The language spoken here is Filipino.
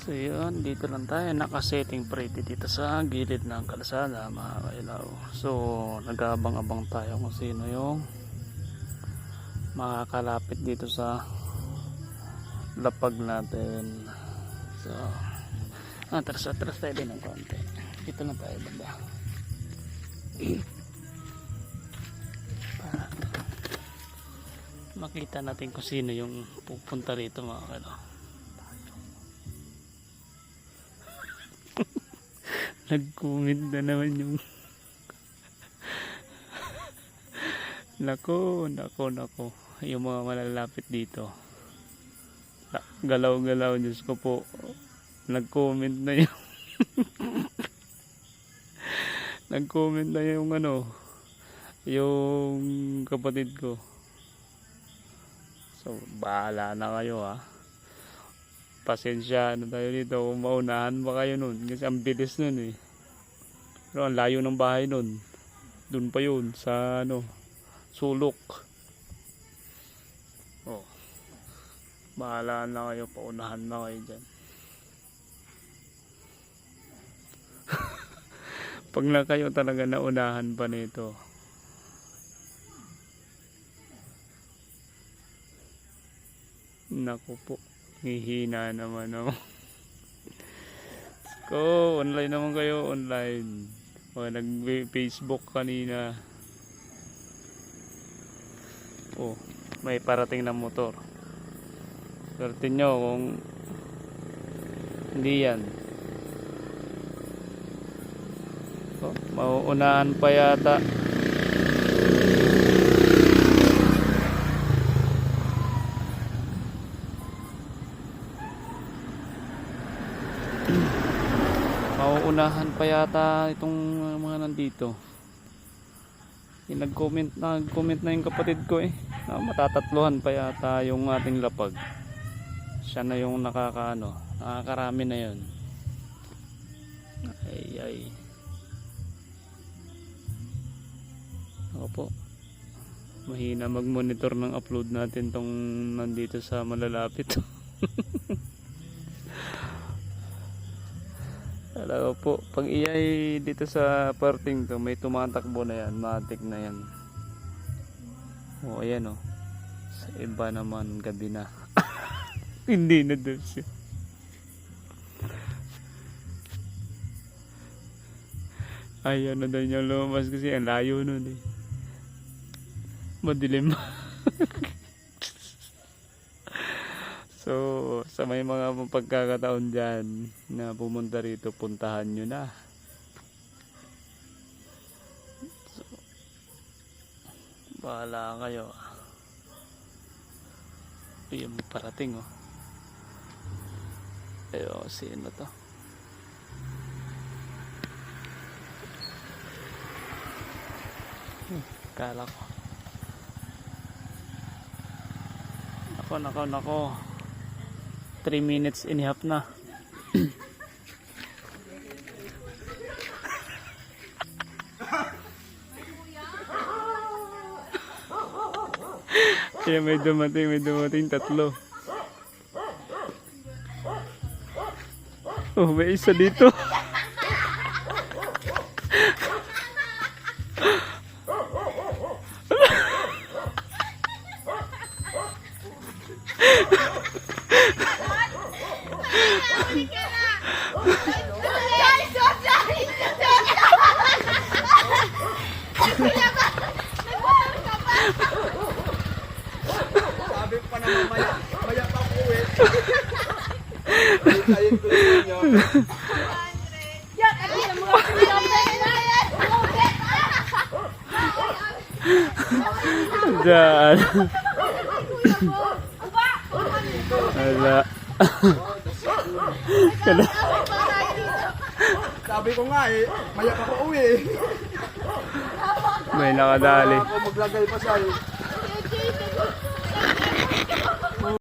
So yun, dito lang tayo nakasetting pretty dito sa gilid ng kalsada mga kailaw. So nag-aabang-abang tayo kung sino yung makakalapit dito sa lapag natin. So atras tayo din ng konti. Dito lang tayo banda. Para makita natin kung sino yung pupunta rito mga kailaw. Nag-comment na naman yung nako yung mga malalapit dito, galaw-galaw. Diyos ko po, nag-comment na yung nag-comment na yung yung kapatid ko. So bahala na kayo ha. Pasensya na tayo dito kung maunahan ba kayo nun, kasi ang bilis nun eh. Pero ang layo ng bahay nun, dun pa yun sa sulok. Oh, bahala na kayo, paunahan na kayo dyan. Pag na kayo talaga naunahan pa nito, naku po, hihina naman ako. Ko, online naman kayo, online. O, nag-Facebook kanina. Oh, may parating na motor. Swerte nyo kung hindi yan. Oh, mauunahan pa yata. Mauunahan pa yata itong mga nandito. Nag-comment na yung kapatid ko eh. Matatatluhan pa yata yung ating lapag. Siya na yung nakakarami na yun. Ay. Ako po, mahina mag-monitor ng upload natin tong nandito sa malalapit. Alam po, pag iyay dito sa parting to, may tumatakbo na yan, matik na yan. O ayan o, sa iba naman gabi na. Hindi na doon siya. Ayaw na daw niyang lumabas kasi ang layo nun eh. Madilim. So, sa may mga pagkakataon dyan na pumunta rito, puntahan nyo na. So, bahala kayo. Ito yung parating oh. Ayo, sino to? Kala ko. Nako. 3 minutes and a half na. Kaya may dumating 3. Oh, may isa dito. Sabi pa naman maya pa uwi. Ayun ko niyo. Dan. Ala. Sabi ko nga eh, maya pa uwi. May nakadali. Ako maglagay pa siya eh.